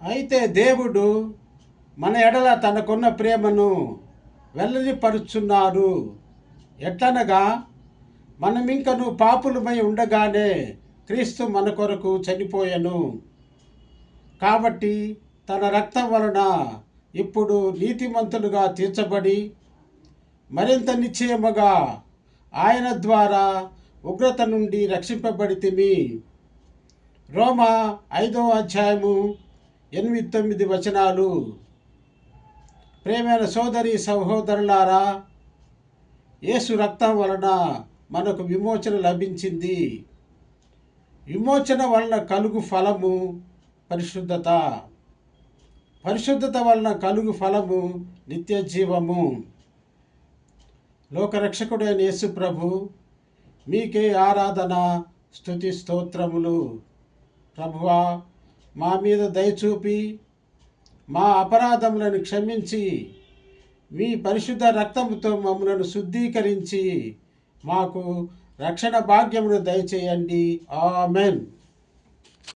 అయితే దేవుడు మన ఎడల తనకున్న ప్రేమను వెల్లడిపరుచున్నారు. ఎట్లనగా మనమింకను పాపులమై ఉండగానే క్రీస్తు మన కొరకు చనిపోయెను. కాబట్టి తన రక్తం వలన ఇప్పుడు నీతిమంతులుగా తీర్చబడి మరింత నిశ్చయముగా ఆయన ద్వారా ఉగ్రత నుండి రక్షింపబడితిమి. రోమా 5వ అధ్యాయము 8-9 వచనాలు. ప్రేమైన సోదరి సహోదరులారా, యేసు రక్తం వలన మనకు విమోచన లభించింది. విమోచన వలన కలుగు ఫలము పరిశుద్ధత. పరిశుద్ధత వలన కలుగు ఫలము నిత్య జీవము. లోకరక్షకుడైన యేసు ప్రభు మీకే ఆరాధన, స్తుతి, స్తోత్రములు. ప్రభువా, మా మీద దయచూపి మా అపరాధములను క్షమించి మీ పరిశుద్ధ రక్తముతో మమ్మలను శుద్ధీకరించి మాకు రక్షణ భాగ్యమును దయచేయండి. ఆమెన్.